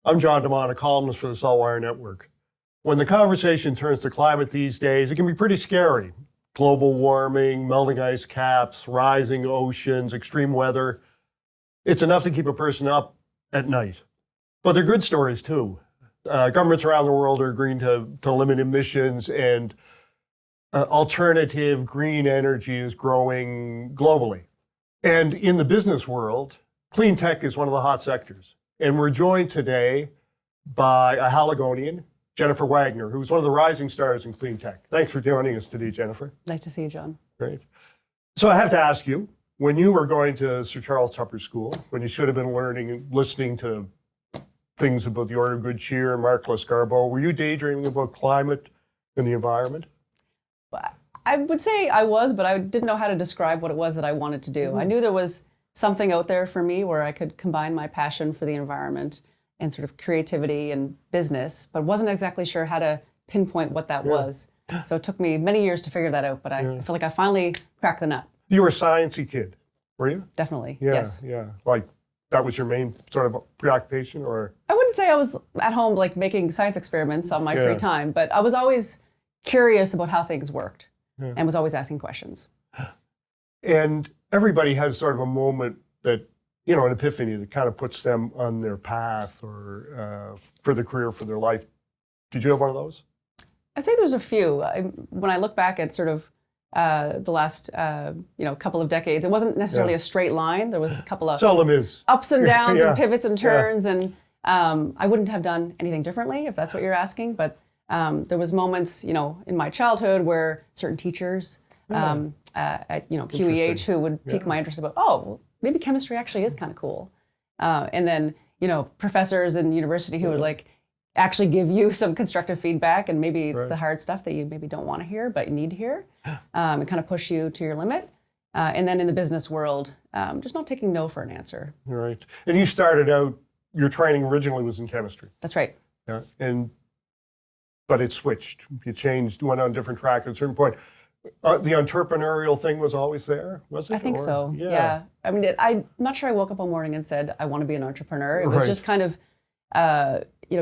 I'm John DeMont, a columnist for the SaltWire Network. When the conversation turns to climate these days, it can be pretty scary. Global warming, melting ice caps, rising oceans, extreme weather. It's enough to keep a person up at night. But they're good stories too. Governments around the world are agreeing to limit emissions, and alternative green energy is growing globally. And in the business world, clean tech is one of the hot sectors. And we're joined today by a Haligonian, Jennifer Wagner, who's one of the rising stars in clean tech. Thanks for joining us today, Jennifer. Nice to see you, John. Great. So I have to ask you, when you were going to Sir Charles Tupper School, when you should have been learning and listening to things about the Order of Good Cheer and Mark Lescarbo, were you daydreaming about climate and the environment? I would say I was, but I didn't know how to describe what it was that I wanted to do. I knew there was something out there for me where I could combine my passion for the environment and sort of creativity and business, but wasn't exactly sure how to pinpoint what that was. So it took me many years to figure that out, but I feel like I finally cracked the nut. You were a sciencey kid, were you? Definitely, Yeah, yes. Yeah, like that was your main sort of preoccupation, or? I wouldn't say I was at home like making science experiments on my free time, but I was always curious about how things worked and was always asking questions. And everybody has sort of a moment that, you know, an epiphany that kind of puts them on their path or for their career, for their life. Did you have one of those? I'd say there's a few. When I look back at sort of the last, couple of decades, it wasn't necessarily a straight line. There was a couple of Seldom is. ups and downs and pivots and turns. And I wouldn't have done anything differently, if that's what you're asking. But there was moments, in my childhood where certain teachers at QEH who would pique my interest about, well, maybe chemistry actually is kind of cool. And then, professors in university who would actually give you some constructive feedback, and maybe it's the hard stuff that you maybe don't want to hear, but you need to hear, and kind of push you to your limit. And then in the business world, just not taking no for an answer. Right. And you started out, your training originally was in chemistry. That's right. Yeah. But it switched. You changed, went on a different track at a certain point. The entrepreneurial thing was always there, was it? I think so, yeah. I mean, I'm not sure I woke up one morning and said, I want to be an entrepreneur. It was just kind of,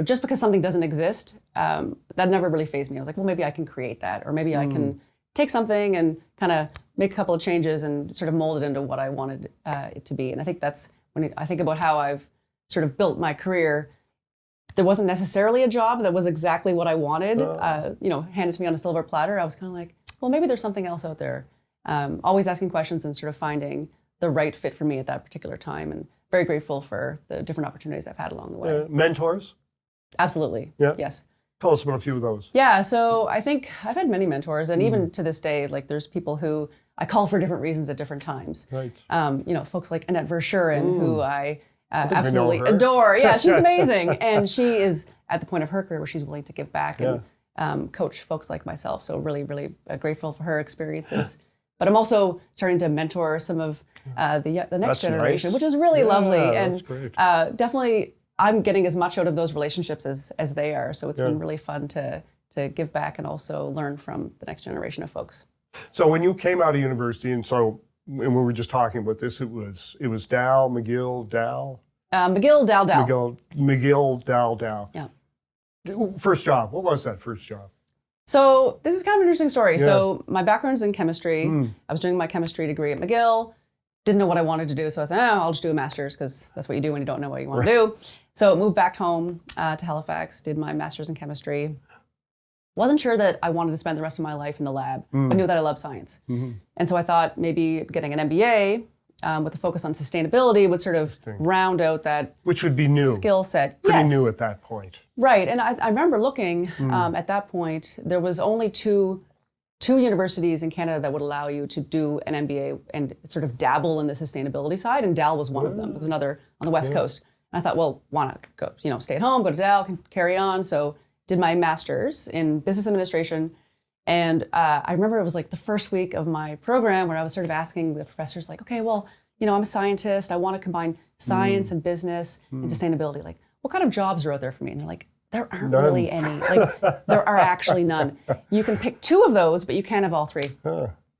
just because something doesn't exist, that never really fazed me. I was like, well, maybe I can create that, or maybe I can take something and kind of make a couple of changes and sort of mold it into what I wanted it to be. And I think that's when I think about how I've sort of built my career. There wasn't necessarily a job that was exactly what I wanted, handed to me on a silver platter. I was kind of like, well, maybe there's something else out there. Always asking questions and sort of finding the right fit for me at that particular time. And very grateful for the different opportunities I've had along the way. Mentors? Absolutely. Yeah. Yes. Tell us about a few of those. Yeah. So I think I've had many mentors, and even to this day, there's people who I call for different reasons at different times. Right. Folks like Annette Verschuren, who I absolutely adore. Yeah, she's amazing. And she is at the point of her career where she's willing to give back and coach folks like myself. So really, really grateful for her experiences. But I'm also starting to mentor some of the next generation, which is really lovely. And definitely I'm getting as much out of those relationships as they are. So it's been really fun to give back and also learn from the next generation of folks. So when you came out of university, and we were just talking about this, it was Dow, McGill, Dow? McGill, Dow. McGill, Dow. Yeah. First job, what was that first job? So this is kind of an interesting story. Yeah. So my background's in chemistry. I was doing my chemistry degree at McGill. Didn't know what I wanted to do, so I said, I'll just do a master's, because that's what you do when you don't know what you want to do. So moved back home to Halifax, did my master's in chemistry. Wasn't sure that I wanted to spend the rest of my life in the lab, but knew that I love science. And so I thought maybe getting an MBA with a focus on sustainability would sort of round out that which would be new skill set. Pretty new at that point. Right, and I remember looking at that point, there was only two universities in Canada that would allow you to do an MBA and sort of dabble in the sustainability side, and Dal was one of them. There was another on the West Coast. And I thought, well, why not go, stay at home, go to Dal, can carry on. So did my master's in business administration. And I remember it was the first week of my program where I was sort of asking the professors, okay, well, I'm a scientist. I want to combine science and business and sustainability. What kind of jobs are out there for me? And they're like, there aren't really any. There are actually none. You can pick two of those, but you can't have all three.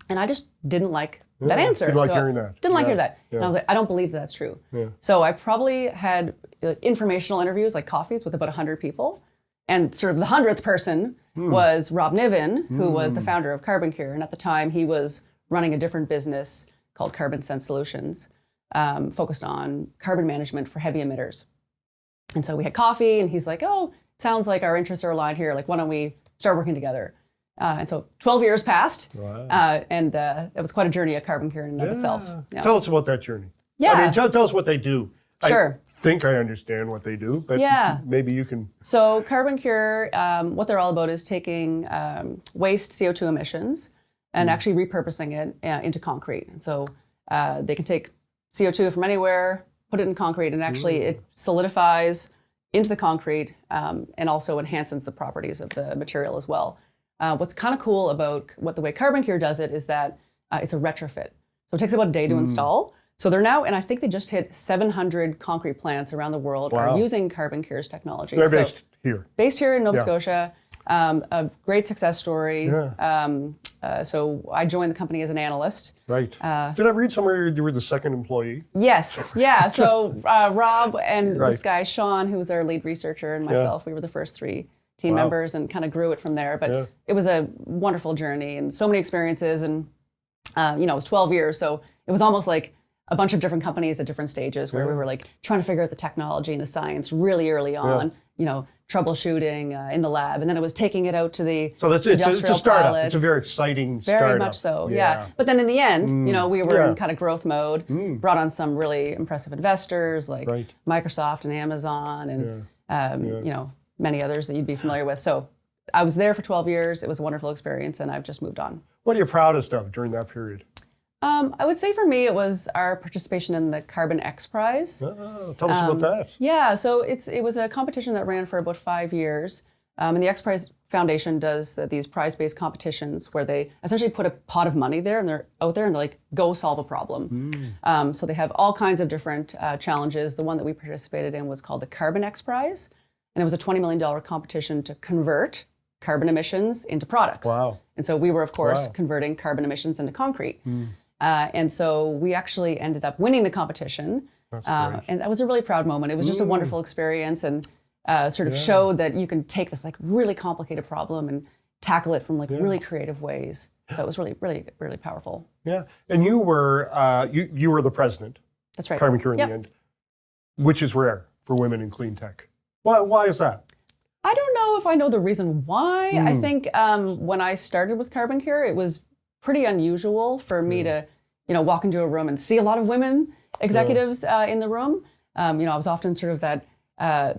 And I just didn't like that answer. Didn't like hearing that. Didn't like hearing that. And I was like, I don't believe that's true. So I probably had informational interviews, like coffees, with about 100 people. And sort of the 100th person was Rob Niven, who was the founder of Carbon Cure. And at the time, he was running a different business called Carbon Sense Solutions, focused on carbon management for heavy emitters. And so we had coffee, and he's like, oh, sounds like our interests are aligned here. Like, why don't we start working together? And so 12 years passed, and it was quite a journey at Carbon Cure in and of itself. Yeah. Tell us about that journey. Yeah. I mean, tell us what they do. Sure. I think I understand what they do, but maybe you can. So Carbon Cure, what they're all about is taking waste CO2 emissions and actually repurposing it into concrete. And so they can take CO2 from anywhere, put it in concrete, and actually it solidifies into the concrete and also enhances the properties of the material as well. What's kind of cool about the way Carbon Cure does it is that it's a retrofit. So it takes about a day to install. So they're now, and I think they just hit 700 concrete plants around the world are using Carbon Cure's technology. They're based here. Based here in Nova Scotia. A great success story. So I joined the company as an analyst. Right. Did I read somewhere you were the second employee? Yes. Yeah. So Rob and this guy, Sean, who was our lead researcher, and myself, we were the first 3 team members and kind of grew it from there. But it was a wonderful journey and so many experiences. And, it was 12 years. So it was almost like a bunch of different companies at different stages where we were like trying to figure out the technology and the science really early on, troubleshooting in the lab. And then it was taking it out to the it's a startup. Pilots. It's a very exciting startup. Very much so, yeah. But then in the end, we were in kind of growth mode, brought on some really impressive investors like Microsoft and Amazon and, many others that you'd be familiar with. So I was there for 12 years. It was a wonderful experience, and I've just moved on. What are you proudest of during that period? I would say for me, it was our participation in the Carbon X Prize. Tell us about that. Yeah, so it was a competition that ran for about 5 years. And the X Prize Foundation does these prize-based competitions where they essentially put a pot of money there, and they're out there and they're like, go solve a problem. So they have all kinds of different challenges. The one that we participated in was called the Carbon X Prize. And it was a $20 million competition to convert carbon emissions into products. Wow. And so we were, of course, converting carbon emissions into concrete. And so we actually ended up winning the competition. That's great. And that was a really proud moment. It was just a wonderful experience and sort of showed that you can take this like really complicated problem and tackle it from like really creative ways. So it was really, really, really powerful. Yeah. And you were you were the president. That's right. Carbon Cure in the end, which is rare for women in clean tech. Why is that? I don't know if I know the reason why. I think when I started with Carbon Cure, it was pretty unusual for me to, walk into a room and see a lot of women executives in the room. I was often sort of that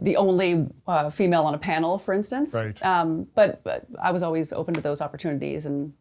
the only female on a panel, for instance. Right. But I was always open to those opportunities and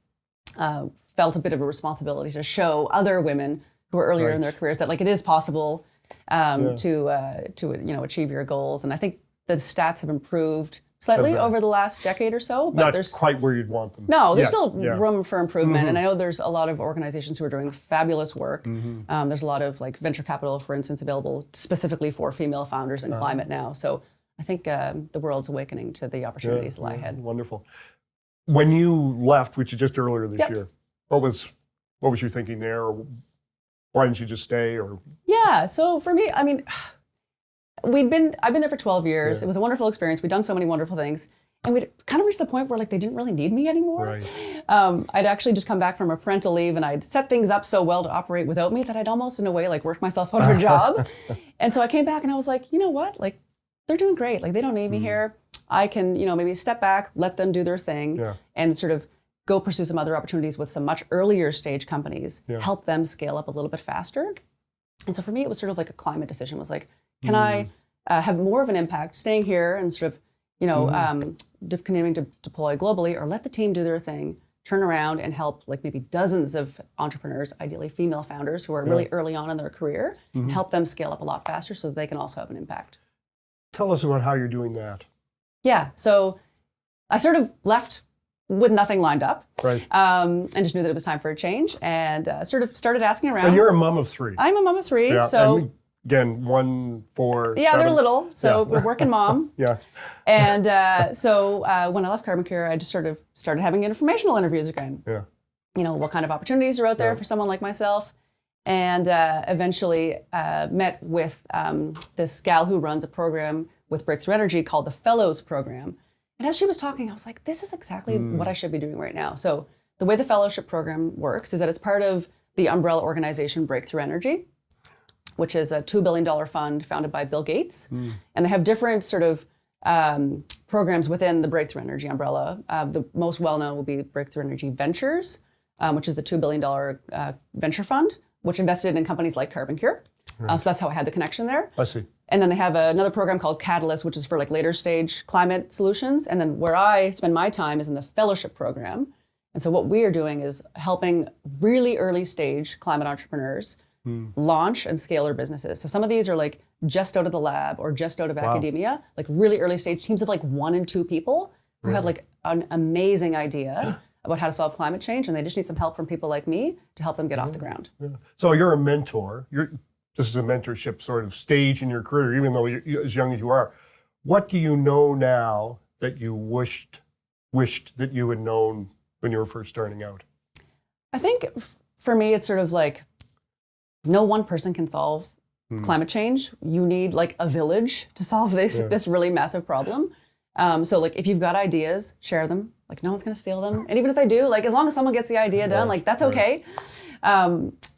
felt a bit of a responsibility to show other women who are earlier in their careers that like it is possible to achieve your goals. And I think the stats have improved slightly over the last decade or so, but there's quite where you'd want them. No, there's still room for improvement, and I know there's a lot of organizations who are doing fabulous work. There's a lot of like venture capital, for instance, available specifically for female founders in climate now. So I think the world's awakening to the opportunities that lie ahead. Wonderful. When you left, which is just earlier this year, what was your thinking there, or why didn't you just stay? Or so for me, I mean. I've been there for 12 years. It was a wonderful experience. We'd done so many wonderful things. And we'd kind of reached the point where like they didn't really need me anymore. Right. I'd actually just come back from a parental leave and I'd set things up so well to operate without me that I'd almost in a way like worked myself out of a job. And so I came back and I was like, you know what? Like they're doing great. Like they don't need me here. I can, maybe step back, let them do their thing and sort of go pursue some other opportunities with some much earlier stage companies, help them scale up a little bit faster. And so for me, it was sort of like a climate decision. It was like, can I have more of an impact staying here and sort of, continuing to deploy globally, or let the team do their thing, turn around and help like maybe dozens of entrepreneurs, ideally female founders who are really early on in their career, and help them scale up a lot faster so that they can also have an impact. Tell us about how you're doing that. Yeah, so I sort of left with nothing lined up, and just knew that it was time for a change, and sort of started asking around. And you're a mom of 3. I'm a mom of 3, so. Again, 1, 4, yeah, 7. They're little, so we're working mom. And so when I left Carbon Cure, I just sort of started having informational interviews again. what kind of opportunities are out there for someone like myself. And eventually met with this gal who runs a program with Breakthrough Energy called the Fellows Program. And as she was talking, I was like, this is exactly what I should be doing right now. So the way the fellowship program works is that it's part of the umbrella organization Breakthrough Energy, which is a $2 billion fund founded by Bill Gates. And they have different sort of programs within the Breakthrough Energy umbrella. The most well-known will be Breakthrough Energy Ventures, which is the $2 billion venture fund, which invested in companies like Carbon Cure. So that's how I had the connection there. I see. And then they have another program called Catalyst, which is for like later stage climate solutions. And then where I spend my time is in the fellowship program. And so what we are doing is helping really early stage climate entrepreneurs launch and scale their businesses. So some of these are like just out of the lab or just out of academia, like really early stage teams of like 1 and 2 people who have like an amazing idea about how to solve climate change, and they just need some help from people like me to help them get off the ground. So you're a mentor. This is a mentorship sort of stage in your career, even though you're as young as you are. What do you know now that you wished that you had known when you were first starting out? I think for me, it's sort of like no one person can solve climate change. You need like a village to solve this really massive problem. So like if you've got ideas, share them. Like no one's gonna steal them. And even if they do, like as long as someone gets the idea done, like that's okay.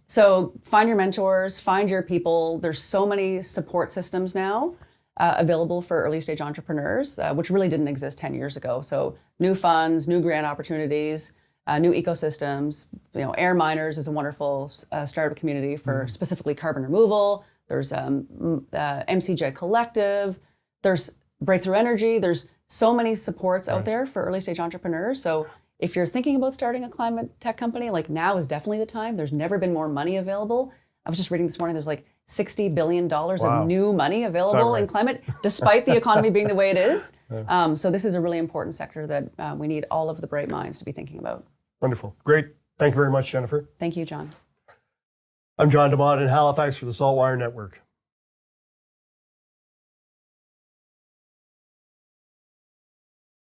So find your mentors, find your people. There's so many support systems now available for early stage entrepreneurs, which really didn't exist 10 years ago. So new funds, new grant opportunities, new ecosystems. Air Miners is a wonderful startup community for specifically carbon removal. There's MCJ Collective. There's Breakthrough Energy. There's so many supports out there for early stage entrepreneurs. So if you're thinking about starting a climate tech company, like now is definitely the time. There's never been more money available. I was just reading this morning, there's like $60 billion of new money available in climate, despite the economy being the way it is. So this is a really important sector that we need all of the bright minds to be thinking about. Wonderful. Great. Thank you very much, Jennifer. Thank you, John. I'm John DeMont in Halifax for the SaltWire Network.